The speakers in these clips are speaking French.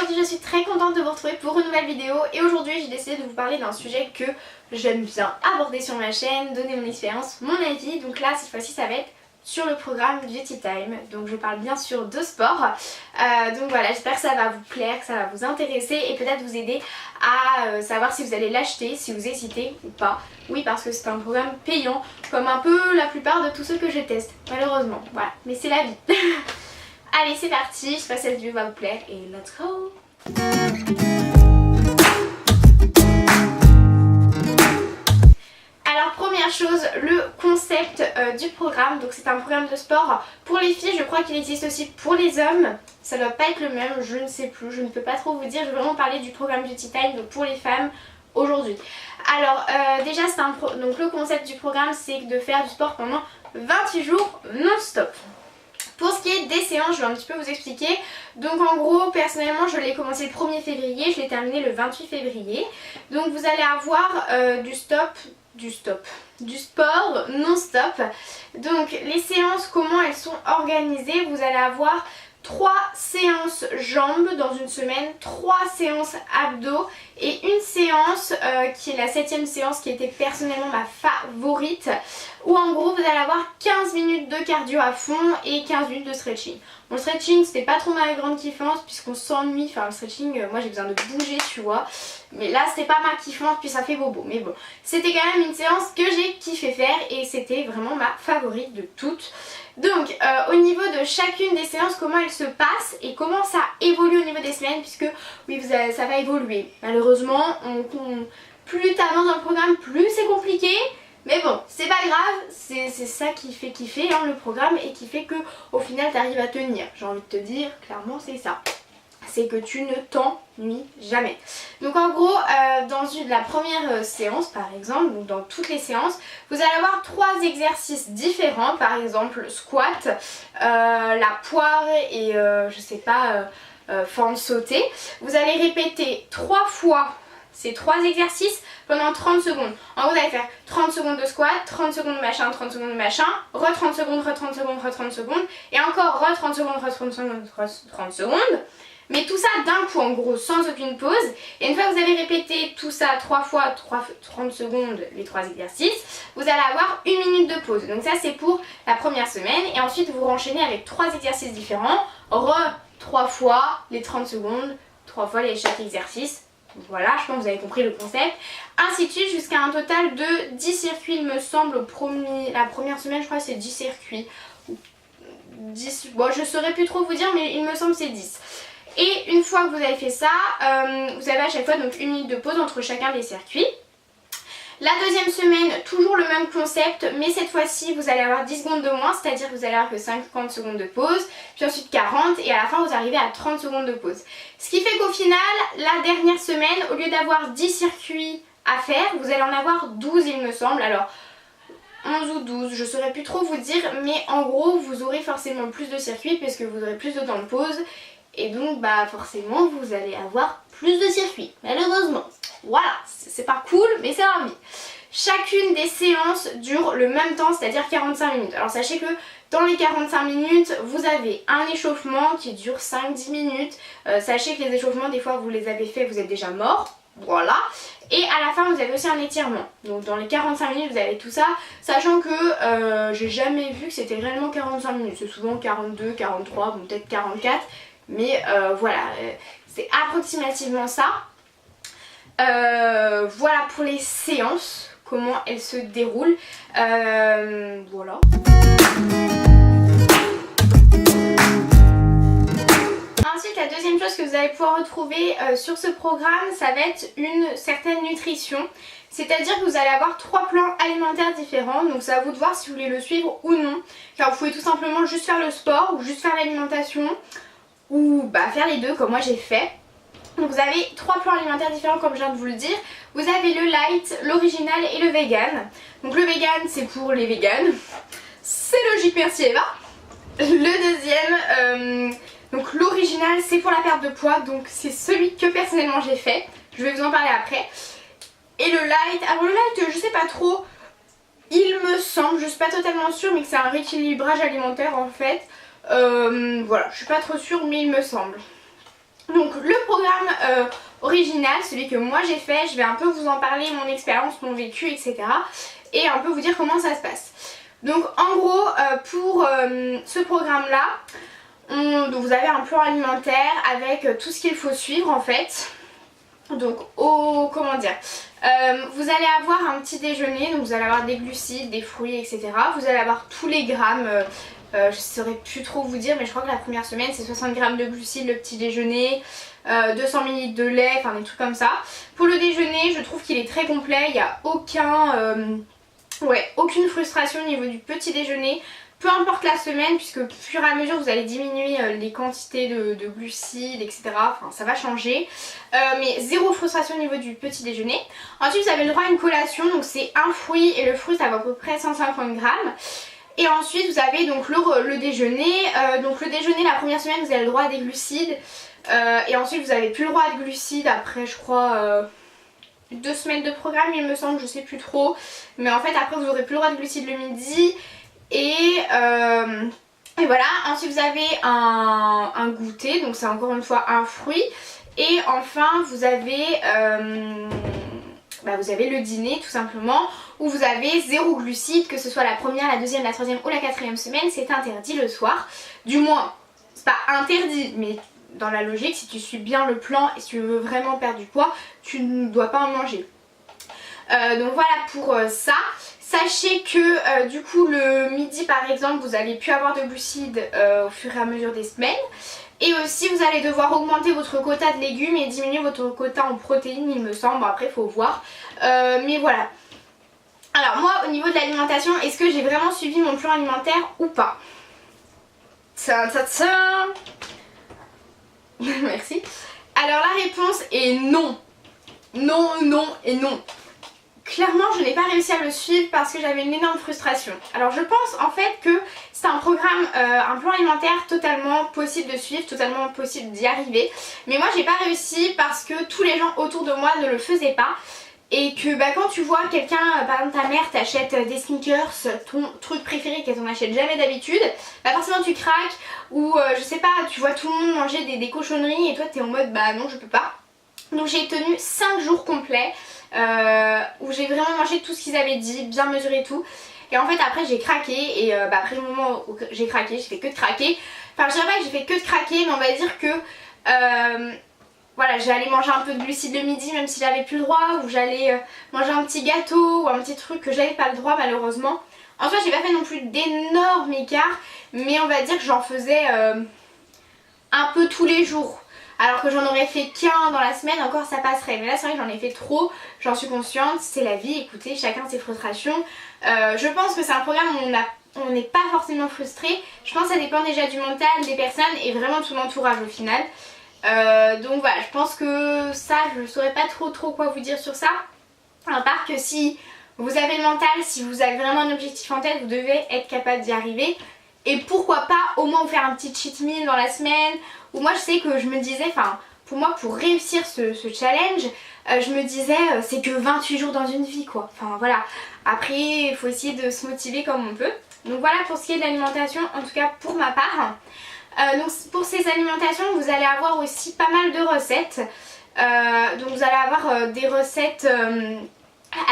aujourd'hui je suis très contente de vous retrouver pour une nouvelle vidéo et aujourd'hui j'ai décidé de vous parler d'un sujet que j'aime bien aborder sur ma chaîne, donner mon expérience, mon avis. Donc là cette fois-ci ça va être sur le programme Beauty Time, donc je parle bien sûr de sport. Donc voilà, j'espère que ça va vous plaire, que ça va vous intéresser et peut-être vous aider à savoir si vous allez l'acheter, si vous hésitez ou pas. Oui, parce que c'est un programme payant, comme un peu la plupart de tous ceux que je teste, malheureusement. Voilà, mais c'est la vie. Allez, c'est parti, j'espère que cette vidéo va vous plaire et let's go! Alors première chose, le concept du programme. Donc c'est un programme de sport pour les filles, je crois qu'il existe aussi pour les hommes. Ça doit pas être le même, je ne sais plus, je ne peux pas trop vous dire. Je vais vraiment parler du programme Beauty Time donc pour les femmes aujourd'hui. Alors déjà donc le concept du programme c'est de faire du sport pendant 28 jours non-stop. Pour ce qui est des séances, je vais un petit peu vous expliquer. Donc en gros, personnellement, je l'ai commencé le 1er février, je l'ai terminé le 28 février. Donc vous allez avoir du sport non-stop. Donc les séances, comment elles sont organisées? Vous allez avoir 3 séances jambes dans une semaine, 3 séances abdos et une séance qui est la 7ème séance qui était personnellement ma favorite, où en gros vous allez avoir 15 minutes de cardio à fond et 15 minutes de stretching. Bon, le stretching c'était pas trop ma grande kiffance puisqu'on s'ennuie, enfin le stretching moi j'ai besoin de bouger tu vois, mais là c'était pas ma kiffance puis ça fait bobo, mais bon c'était quand même une séance que j'ai kiffé faire et c'était vraiment ma favorite de toutes. Donc au niveau de chacune des séances, comment elles se passent et comment ça évolue au niveau des semaines, puisque oui ça va évoluer. Malheureusement plus t'avances dans le programme plus c'est compliqué. Mais bon, c'est pas grave, c'est ça qui fait kiffer le programme et qui fait que au final t'arrives à tenir. J'ai envie de te dire, clairement c'est ça. C'est que tu ne t'ennuies jamais. Donc en gros, dans la première séance par exemple, donc dans toutes les séances, vous allez avoir 3 exercices différents. Par exemple, squat, la poire et je sais pas, fente sautée. Vous allez répéter 3 fois ces 3 exercices pendant 30 secondes. En gros vous allez faire 30 secondes de squat, 30 secondes de machin, 30 secondes de machin, re 30 secondes, re 30 secondes, re 30 secondes, et encore re 30 secondes, re 30 secondes, re 30 secondes. Mais tout ça d'un coup en gros, sans aucune pause. Et une fois que vous avez répété tout ça 3 fois 30 secondes, les 3 exercices, vous allez avoir 1 minute de pause. Donc ça c'est pour la première semaine. Et ensuite vous renchaînez avec 3 exercices différents. Re 3 fois les 30 secondes, 3 fois chaque exercice. Voilà, je pense que vous avez compris le concept. Ainsi de suite jusqu'à un total de 10 circuits il me semble. La première semaine je crois c'est 10 circuits. 10, bon je saurais plus trop vous dire mais il me semble c'est 10. Et une fois que vous avez fait ça, vous avez à chaque fois donc 1 minute de pause entre chacun des circuits. La deuxième semaine, toujours le même concept, mais cette fois-ci vous allez avoir 10 secondes de moins, c'est-à-dire que vous allez avoir que 50 secondes de pause, puis ensuite 40 et à la fin vous arrivez à 30 secondes de pause. Ce qui fait qu'au final, la dernière semaine, au lieu d'avoir 10 circuits à faire, vous allez en avoir 12 il me semble. Alors 11 ou 12, je saurais plus trop vous dire, mais en gros vous aurez forcément plus de circuits parce que vous aurez plus de temps de pause. Et donc bah forcément vous allez avoir plus de circuits, malheureusement. Voilà, c'est pas cool mais c'est la vie. Chacune des séances dure le même temps, c'est-à-dire 45 minutes. Alors sachez que dans les 45 minutes, vous avez un échauffement qui dure 5-10 minutes. Sachez que les échauffements, des fois vous les avez fait, vous êtes déjà mort. Voilà. Et à la fin vous avez aussi un étirement. Donc dans les 45 minutes vous avez tout ça. Sachant que j'ai jamais vu que c'était réellement 45 minutes. C'est souvent 42, 43, bon peut-être 44. Mais voilà, c'est approximativement ça. Voilà pour les séances, comment elles se déroulent. Voilà. Ensuite, la deuxième chose que vous allez pouvoir retrouver sur ce programme, ça va être une certaine nutrition. C'est-à-dire que vous allez avoir 3 plans alimentaires différents, donc c'est à vous de voir si vous voulez le suivre ou non. Car vous pouvez tout simplement juste faire le sport ou juste faire l'alimentation. Ou bah faire les deux comme moi j'ai fait. Donc vous avez 3 plans alimentaires différents comme je viens de vous le dire. Vous avez le light, l'original et le vegan. Donc le vegan c'est pour les vegans. C'est logique, merci Eva. Le deuxième, donc l'original c'est pour la perte de poids. Donc c'est celui que personnellement j'ai fait. Je vais vous en parler après. Et le light, alors le light je sais pas trop. Il me semble, je suis pas totalement sûre mais que c'est un rééquilibrage alimentaire en fait. Voilà, je suis pas trop sûre mais il me semble. Donc le programme original, celui que moi j'ai fait, je vais un peu vous en parler, mon expérience, mon vécu, etc. Et un peu vous dire comment ça se passe. Donc en gros, pour ce programme-là, donc vous avez un plan alimentaire avec tout ce qu'il faut suivre en fait. Donc comment dire, vous allez avoir un petit déjeuner, donc vous allez avoir des glucides, des fruits, etc. Vous allez avoir tous les grammes, je saurais plus trop vous dire, mais je crois que la première semaine c'est 60 grammes de glucides le petit déjeuner, 200 ml de lait, enfin des trucs comme ça. Pour le déjeuner, je trouve qu'il est très complet, il n'y a aucune frustration au niveau du petit déjeuner. Peu importe la semaine, puisque au fur et à mesure vous allez diminuer les quantités de glucides, etc. Enfin ça va changer. Mais zéro frustration au niveau du petit déjeuner. Ensuite vous avez le droit à une collation, donc c'est un fruit et le fruit ça va à peu près 150 grammes. Et ensuite vous avez donc le déjeuner. Donc le déjeuner la première semaine vous avez le droit à des glucides. Et ensuite vous avez plus le droit à de glucides après je crois 2 semaines de programme il me semble, je sais plus trop. Mais en fait après vous aurez plus le droit de glucides le midi. Et voilà, ensuite vous avez un goûter, donc c'est encore une fois un fruit. Et enfin vous avez le dîner tout simplement, où vous avez 0 glucides, que ce soit la première, la deuxième, la troisième ou la quatrième semaine, c'est interdit le soir. Du moins, c'est pas interdit, mais dans la logique, si tu suis bien le plan et si tu veux vraiment perdre du poids, tu ne dois pas en manger. Donc voilà pour ça. Sachez que du coup le midi par exemple vous allez plus avoir de glucides au fur et à mesure des semaines. Et aussi vous allez devoir augmenter votre quota de légumes et diminuer votre quota en protéines il me semble, après il faut voir. Mais voilà. Alors moi au niveau de l'alimentation, est-ce que j'ai vraiment suivi mon plan alimentaire ou pas? Merci. Alors la réponse est non. Non, non et non. Clairement je n'ai pas réussi à le suivre parce que j'avais une énorme frustration. Alors je pense en fait que c'est un programme, un plan alimentaire totalement possible de suivre, totalement possible d'y arriver. Mais moi j'ai pas réussi parce que tous les gens autour de moi ne le faisaient pas. Et que quand tu vois quelqu'un, par exemple ta mère t'achète des sneakers, ton truc préféré qu'elle t'en achète jamais d'habitude, forcément tu craques. Ou je sais pas, tu vois tout le monde manger des cochonneries et toi t'es en mode bah non je peux pas. Donc j'ai tenu 5 jours complets. Où j'ai vraiment mangé tout ce qu'ils avaient dit, bien mesuré tout. Et en fait après j'ai craqué et après le moment où j'ai craqué, j'ai fait que de craquer. Enfin je dirais pas que j'ai fait que de craquer, mais on va dire que voilà, j'allais manger un peu de glucides le midi même si j'avais plus le droit, ou j'allais manger un petit gâteau ou un petit truc que j'avais pas le droit malheureusement. En soi j'ai pas fait non plus d'énormes écarts, mais on va dire que j'en faisais un peu tous les jours. Alors que j'en aurais fait qu'un dans la semaine, encore ça passerait. Mais là c'est vrai que j'en ai fait trop, j'en suis consciente, c'est la vie, écoutez, chacun ses frustrations. Je pense que c'est un programme où on n'est pas forcément frustré. Je pense que ça dépend déjà du mental des personnes et vraiment de son entourage au final. Donc voilà, je pense que ça, je ne saurais pas trop quoi vous dire sur ça. À part que si vous avez le mental, si vous avez vraiment un objectif en tête, vous devez être capable d'y arriver. Et pourquoi pas au moins vous faire un petit cheat meal dans la semaine. Ou moi je sais que je me disais, enfin pour moi pour réussir ce challenge, je me disais c'est que 28 jours dans une vie quoi. Enfin voilà, après il faut essayer de se motiver comme on peut. Donc voilà pour ce qui est de l'alimentation, en tout cas pour ma part. Donc pour ces alimentations vous allez avoir aussi pas mal de recettes. Donc vous allez avoir des recettes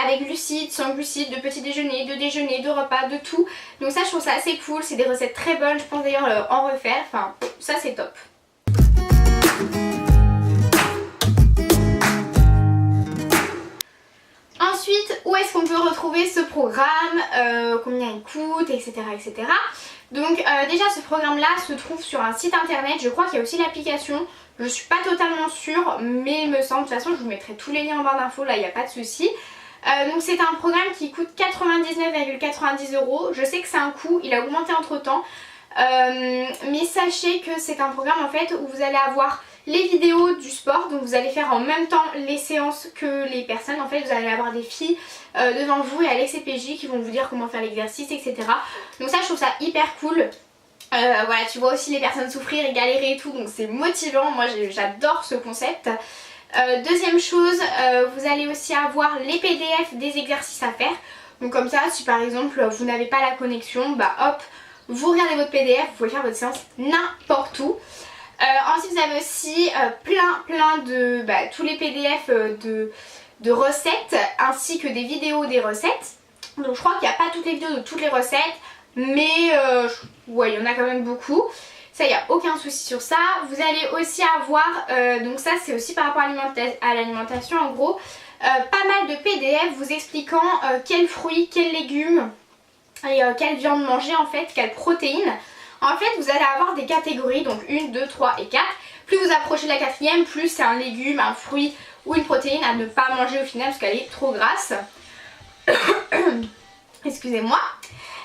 avec glucides, sans glucides, de petit déjeuner, de repas, de tout. Donc ça je trouve ça assez cool, c'est des recettes très bonnes, je pense d'ailleurs en refaire, enfin ça c'est top. Ensuite, où est-ce qu'on peut retrouver ce programme, combien il coûte, etc. etc. Donc déjà ce programme là se trouve sur un site internet, je crois qu'il y a aussi l'application. Je suis pas totalement sûre mais il me semble, de toute façon je vous mettrai tous les liens en barre d'infos, là il n'y a pas de souci. Donc c'est un programme qui coûte 99,90 €. Je sais que c'est un coût, il a augmenté entre temps. Mais sachez que c'est un programme en fait où vous allez avoir les vidéos du sport, donc vous allez faire en même temps les séances que les personnes. En fait vous allez avoir des filles devant vous et Alex et PJ qui vont vous dire comment faire l'exercice, etc. Donc ça je trouve ça hyper cool. Voilà, tu vois aussi les personnes souffrir et galérer et tout, donc c'est motivant, moi j'adore ce concept. Deuxième chose, vous allez aussi avoir les PDF des exercices à faire. Donc comme ça, si par exemple vous n'avez pas la connexion, bah hop, vous regardez votre PDF, vous pouvez faire votre séance n'importe où. Ensuite vous avez aussi plein de tous les PDF de recettes ainsi que des vidéos des recettes. Donc je crois qu'il n'y a pas toutes les vidéos de toutes les recettes, mais ouais, il y en a quand même beaucoup. Ça, il n'y a aucun souci sur ça. Vous allez aussi avoir, donc ça c'est aussi par rapport à l'alimentation en gros, pas mal de PDF vous expliquant quels fruits, quels légumes et quelle viande manger en fait, quelles protéines. En fait vous allez avoir des catégories, donc 1, 2, 3 et 4. Plus vous approchez de la quatrième, plus c'est un légume, un fruit ou une protéine à ne pas manger au final parce qu'elle est trop grasse. Excusez-moi.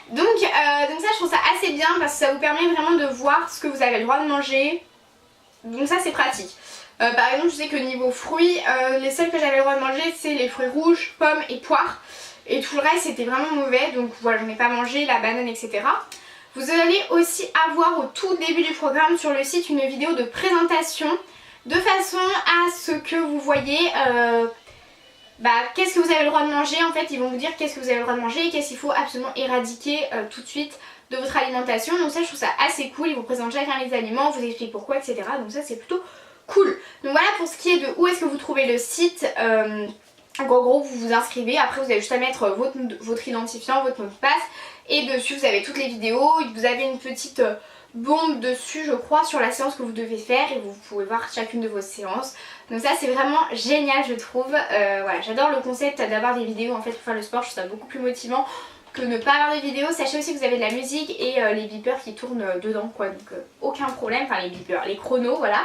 Donc ça je trouve ça assez bien parce que ça vous permet vraiment de voir ce que vous avez le droit de manger. Donc ça c'est pratique. Par exemple je sais que niveau fruits, les seuls que j'avais le droit de manger c'est les fruits rouges, pommes et poires. Et tout le reste c'était vraiment mauvais, donc voilà, j'en ai pas mangé, la banane etc. Vous allez aussi avoir au tout début du programme sur le site une vidéo de présentation de façon à ce que vous voyez qu'est-ce que vous avez le droit de manger. En fait ils vont vous dire qu'est-ce que vous avez le droit de manger et qu'est-ce qu'il faut absolument éradiquer tout de suite de votre alimentation. Donc ça je trouve ça assez cool, ils vous présentent chacun les aliments, vous expliquent pourquoi etc. Donc ça c'est plutôt cool. Donc voilà pour ce qui est de où est-ce que vous trouvez le site. En gros vous vous inscrivez, après vous avez juste à mettre votre identifiant, votre mot de passe et dessus vous avez toutes les vidéos, vous avez une petite bombe dessus je crois sur la séance que vous devez faire et vous pouvez voir chacune de vos séances. Donc ça c'est vraiment génial je trouve. Voilà, j'adore le concept d'avoir des vidéos en fait pour faire le sport, je trouve ça beaucoup plus motivant que ne pas avoir de vidéos. Sachez aussi que vous avez de la musique et les beepers qui tournent dedans quoi, donc aucun problème, enfin les beepers, les chronos voilà.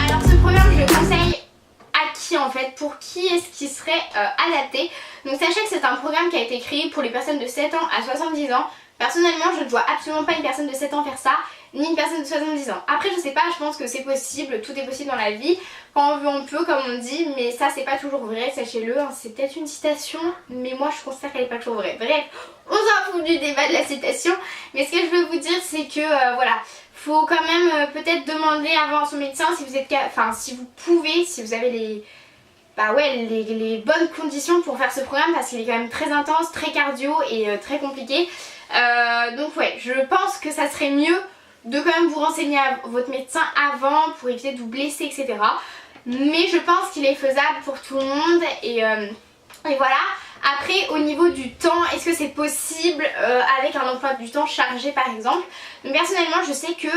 Alors ce programme je le conseille à qui en fait, pour qui est-ce qui serait adapté. Donc sachez que c'est un programme qui a été créé pour les personnes de 7 ans à 70 ans. Personnellement je ne vois absolument pas une personne de 7 ans faire ça, ni une personne de 70 ans. Après je sais pas, je pense que c'est possible, tout est possible dans la vie. Quand on veut on peut comme on dit, mais ça c'est pas toujours vrai, sachez-le, hein. C'est peut-être une citation, mais moi je considère qu'elle est pas toujours vraie. Bref, on s'en fout du débat de la citation, mais ce que je veux vous dire c'est que voilà, faut quand même peut-être demander avant à son médecin si vous êtes, enfin si vous pouvez, si vous avez les bonnes conditions pour faire ce programme parce qu'il est quand même très intense, très cardio et très compliqué. Donc ouais, je pense que ça serait mieux de quand même vous renseigner à votre médecin avant pour éviter de vous blesser etc. Mais je pense qu'il est faisable pour tout le monde et voilà. Après au niveau du temps, est-ce que c'est possible avec un emploi du temps chargé par exemple. Donc personnellement je sais que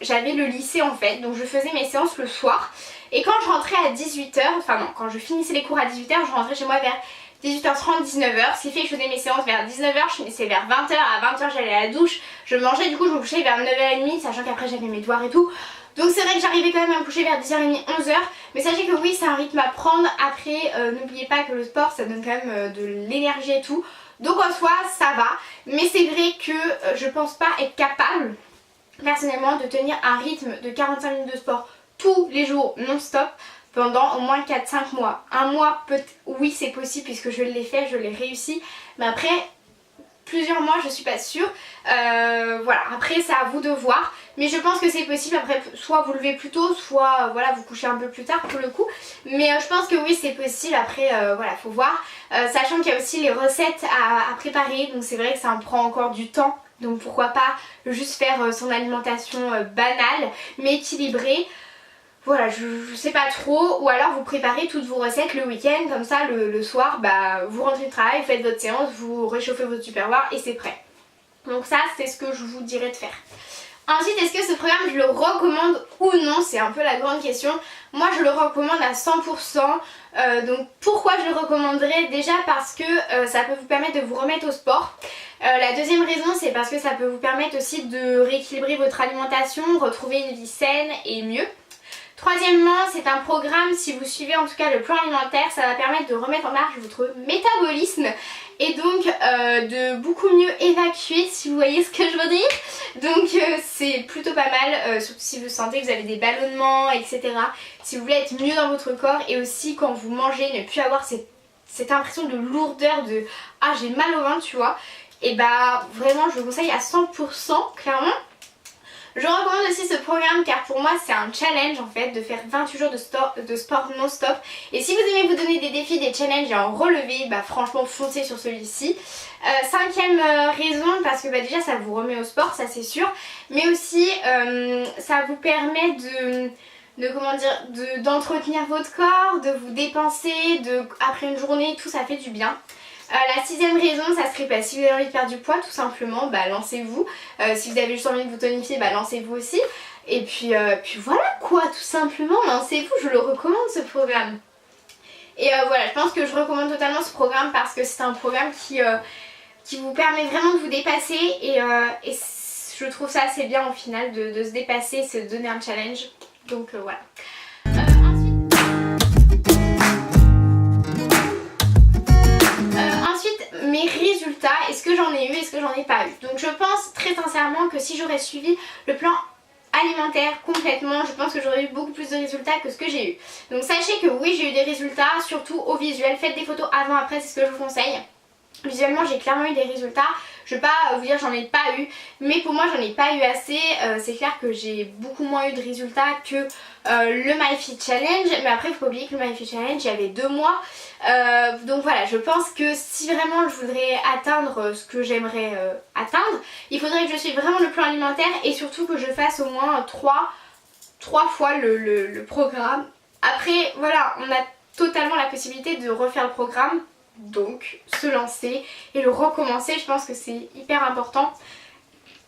j'avais le lycée en fait, donc je faisais mes séances le soir. Et quand je rentrais à 18 h, enfin non, quand je finissais les cours à 18 h, je rentrais chez moi vers 18h30, 19 h, ce qui fait que je faisais mes séances vers 19 h, je finissais vers 20 h, à 20 h j'allais à la douche, je mangeais, du coup je me couchais vers 9h30, sachant qu'après j'avais mes devoirs et tout. Donc c'est vrai que j'arrivais quand même à me coucher vers 10h30, 11 h, mais sachez que oui c'est un rythme à prendre. Après n'oubliez pas que le sport ça donne quand même de l'énergie et tout, donc en soi ça va, mais c'est vrai que je pense pas être capable personnellement de tenir un rythme de 45 minutes de sport tous les jours non-stop pendant au moins 4-5 mois. Un mois, oui c'est possible puisque je l'ai fait, je l'ai réussi, mais après plusieurs mois je suis pas sûre. Voilà, après c'est à vous de voir, mais je pense que c'est possible. Après soit vous levez plus tôt, soit voilà vous couchez un peu plus tard pour le coup, mais je pense que oui c'est possible. Après voilà, faut voir, sachant qu'il y a aussi les recettes à préparer, donc c'est vrai que ça en prend encore du temps. Donc pourquoi pas juste faire son alimentation banale mais équilibrée. Voilà, je sais pas trop, ou alors vous préparez toutes vos recettes le week-end, comme ça le soir vous rentrez de travail, vous faites votre séance, vous réchauffez votre tupperware et c'est prêt. Donc ça c'est ce que je vous dirais de faire. Ensuite, est-ce que ce programme je le recommande ou non? C'est un peu la grande question. Moi je le recommande à 100%. Donc pourquoi je le recommanderais? Déjà parce que ça peut vous permettre de vous remettre au sport. La deuxième raison c'est parce que ça peut vous permettre aussi de rééquilibrer votre alimentation, retrouver une vie saine et mieux. Troisièmement, c'est un programme, si vous suivez en tout cas le plan alimentaire, ça va permettre de remettre en marche votre métabolisme et donc de beaucoup mieux évacuer, si vous voyez ce que je veux dire. Donc c'est plutôt pas mal, surtout si vous sentez que vous avez des ballonnements, etc. Si vous voulez être mieux dans votre corps et aussi quand vous mangez, ne plus avoir cette impression de lourdeur, de « ah j'ai mal au ventre », tu vois. Et bah vraiment je vous conseille à 100% clairement. Je recommande aussi ce programme car pour moi c'est un challenge en fait de faire 28 jours de sport non-stop. Et si vous aimez vous donner des défis, des challenges et en relever, bah franchement foncez sur celui-ci. Cinquième raison, parce que bah déjà ça vous remet au sport, ça c'est sûr. Mais aussi ça vous permet d'entretenir votre corps, de vous dépenser, après une journée, tout ça fait du bien. La sixième raison, ça serait si vous avez envie de perdre du poids, tout simplement, bah lancez-vous. Si vous avez juste envie de vous tonifier, bah lancez-vous aussi. Et puis voilà quoi, tout simplement, lancez-vous, je le recommande ce programme. Et voilà, je pense que je recommande totalement ce programme parce que c'est un programme qui vous permet vraiment de vous dépasser et je trouve ça assez bien au final de se dépasser, se donner un challenge. Donc voilà. Ensuite, mes résultats, est-ce que j'en ai eu, est-ce que j'en ai pas eu? Donc je pense très sincèrement que si j'aurais suivi le plan alimentaire complètement, je pense que j'aurais eu beaucoup plus de résultats que ce que j'ai eu. Donc sachez que oui, j'ai eu des résultats, surtout au visuel. Faites des photos avant-après, c'est ce que je vous conseille. Visuellement j'ai clairement eu des résultats, je vais pas vous dire j'en ai pas eu, mais pour moi j'en ai pas eu assez. C'est clair que j'ai beaucoup moins eu de résultats que le MyFit Challenge, mais après il faut pas oublier que le MyFit Challenge il y avait 2 mois. Donc voilà, je pense que si vraiment je voudrais atteindre ce que j'aimerais atteindre, il faudrait que je suive vraiment le plan alimentaire et surtout que je fasse au moins 3 fois le programme. Après voilà, on a totalement la possibilité de refaire le programme. Donc se lancer et le recommencer, je pense que c'est hyper important.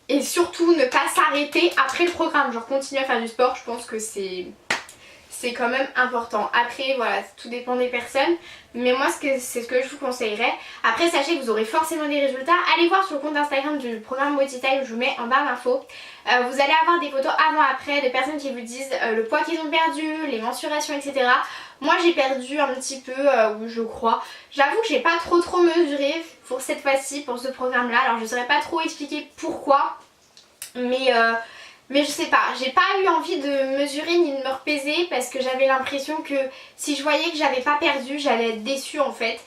Et surtout ne pas s'arrêter après le programme, genre continuer à faire du sport, je pense que c'est quand même important. Après voilà, tout dépend des personnes, mais moi c'est ce que je vous conseillerais. Après sachez que vous aurez forcément des résultats. Allez voir sur le compte Instagram du programme Body Time, je vous mets en barre d'infos. Vous allez avoir des photos avant-après de personnes qui vous disent le poids qu'ils ont perdu, les mensurations, etc. Moi j'ai perdu un petit peu, je crois. J'avoue que j'ai pas trop mesuré pour cette fois-ci, pour ce programme là. Alors je saurais pas trop expliquer pourquoi, mais je sais pas, j'ai pas eu envie de mesurer ni de me repaiser parce que j'avais l'impression que si je voyais que j'avais pas perdu, j'allais être déçue en fait.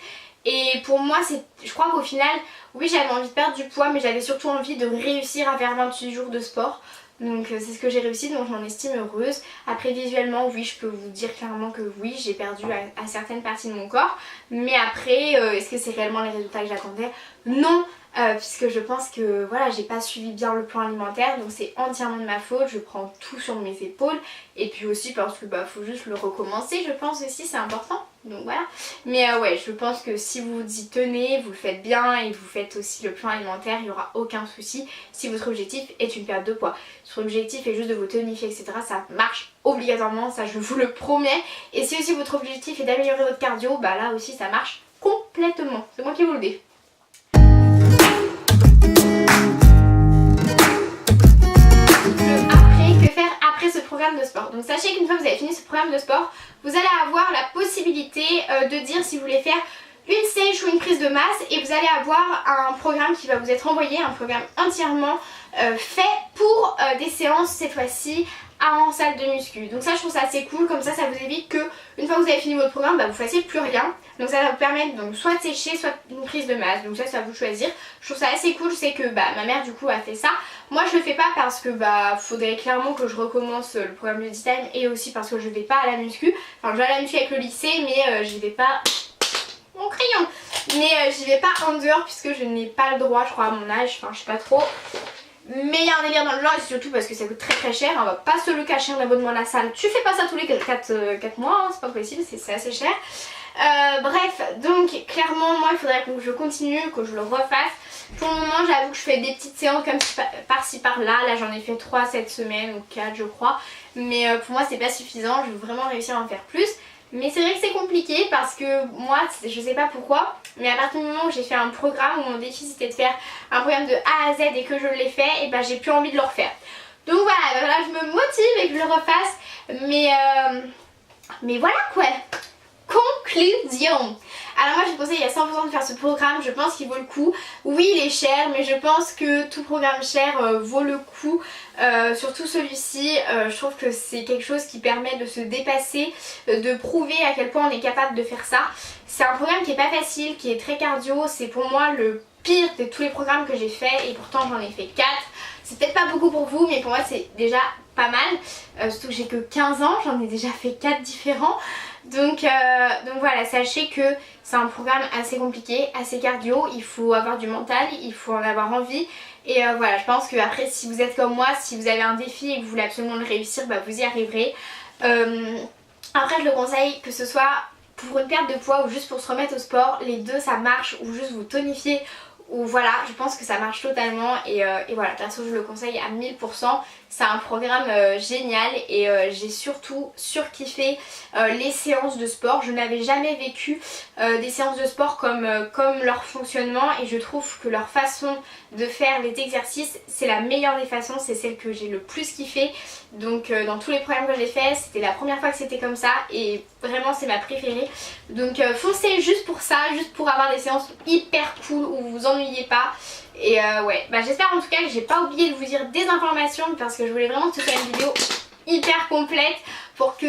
Et pour moi, je crois qu'au final, oui j'avais envie de perdre du poids, mais j'avais surtout envie de réussir à faire 28 jours de sport. Donc c'est ce que j'ai réussi, donc je m'en estime heureuse. Après visuellement, oui, je peux vous dire clairement que oui, j'ai perdu à certaines parties de mon corps. Mais après, est-ce que c'est réellement les résultats que j'attendais? Non, puisque je pense que voilà, j'ai pas suivi bien le plan alimentaire, donc c'est entièrement de ma faute. Je prends tout sur mes épaules. Et puis aussi parce que bah faut juste le recommencer, je pense aussi, c'est important. Donc voilà. Mais ouais, je pense que si vous y tenez, vous le faites bien et vous faites aussi le plan alimentaire, il n'y aura aucun souci si votre objectif est une perte de poids. Si votre objectif est juste de vous tonifier, etc., ça marche obligatoirement, ça je vous le promets. Et si aussi votre objectif est d'améliorer votre cardio, bah là aussi ça marche complètement. C'est moi qui vous le dis. Après ce programme de sport. Donc sachez qu'une fois que vous avez fini ce programme de sport, vous allez avoir la possibilité de dire si vous voulez faire une sèche ou une prise de masse, et vous allez avoir un programme qui va vous être envoyé, un programme entièrement fait pour des séances cette fois-ci en salle de muscu. Donc ça je trouve ça assez cool, comme ça vous évite que une fois que vous avez fini votre programme, bah, vous fassiez plus rien. Donc ça va vous permettre donc soit de sécher, soit une prise de masse. Donc ça c'est à vous de choisir. Je trouve ça assez cool, je sais que bah, ma mère du coup a fait ça. Moi je le fais pas parce que bah faudrait clairement que je recommence le programme Body Time, et aussi parce que je vais pas à la muscu. Enfin je vais à la muscu avec le lycée, mais j'y vais pas... Mon crayon. Mais j'y vais pas en dehors puisque je n'ai pas le droit, je crois, à mon âge, enfin je sais pas trop. Mais il y a un délire dans le genre, et surtout parce que ça coûte très cher. On va pas se le cacher, un abonnement à la salle, tu fais pas ça tous les 4 mois, hein, c'est pas possible, c'est assez cher. Bref, donc clairement moi il faudrait que je continue, que je le refasse. Pour le moment j'avoue que je fais des petites séances comme par-ci par-là. Là j'en ai fait 3 cette semaine ou 4 je crois. Mais pour moi c'est pas suffisant, je veux vraiment réussir à en faire plus. Mais c'est vrai que c'est compliqué parce que moi, je sais pas pourquoi, mais à partir du moment où j'ai fait un programme où mon défi c'était de faire un programme de A à Z et que je l'ai fait, et ben j'ai plus envie de le refaire. Donc voilà, là je me motive et que je le refasse, mais voilà quoi. Conclusion. Alors moi je vous conseille à 100% de faire ce programme, je pense qu'il vaut le coup. Oui il est cher, mais je pense que tout programme cher vaut le coup. Surtout celui-ci, je trouve que c'est quelque chose qui permet de se dépasser, de prouver à quel point on est capable de faire ça. C'est un programme qui est pas facile, qui est très cardio, c'est pour moi le pire de tous les programmes que j'ai fait, et pourtant j'en ai fait 4. C'est peut-être pas beaucoup pour vous, mais pour moi c'est déjà pas mal. Surtout que j'ai que 15 ans, j'en ai déjà fait 4 différents. Donc voilà, sachez que c'est un programme assez compliqué, assez cardio, il faut avoir du mental, il faut en avoir envie. Et voilà, je pense que après, si vous êtes comme moi, si vous avez un défi et que vous voulez absolument le réussir, bah vous y arriverez. Après je le conseille, que ce soit pour une perte de poids ou juste pour se remettre au sport, les deux ça marche, ou juste vous tonifier, ou voilà, je pense que ça marche totalement. Et voilà, perso je le conseille à 1000%. C'est un programme génial et j'ai surtout surkiffé les séances de sport. Je n'avais jamais vécu des séances de sport comme leur fonctionnement, et je trouve que leur façon de faire les exercices, c'est la meilleure des façons, c'est celle que j'ai le plus kiffé. Donc dans tous les programmes que j'ai fait, c'était la première fois que c'était comme ça et vraiment c'est ma préférée. Donc foncez juste pour ça, juste pour avoir des séances hyper cool où vous vous ennuyez pas. Et ouais, bah j'espère en tout cas que j'ai pas oublié de vous dire des informations, parce que je voulais vraiment que ce soit une vidéo hyper complète pour que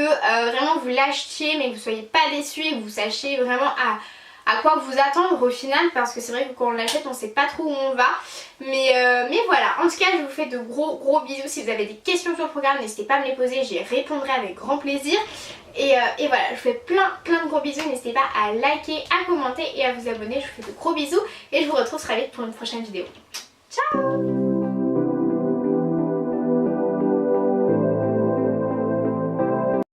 vraiment vous l'achetiez mais que vous soyez pas déçus et que vous sachiez vraiment à quoi vous attendre au final, parce que c'est vrai que quand on l'achète on sait pas trop où on va. Mais voilà, en tout cas je vous fais de gros bisous. Si vous avez des questions sur le programme, n'hésitez pas à me les poser, j'y répondrai avec grand plaisir. Et voilà, je vous fais plein de gros bisous. N'hésitez pas à liker, à commenter et à vous abonner. Je vous fais de gros bisous et je vous retrouve très vite pour une prochaine vidéo. Ciao!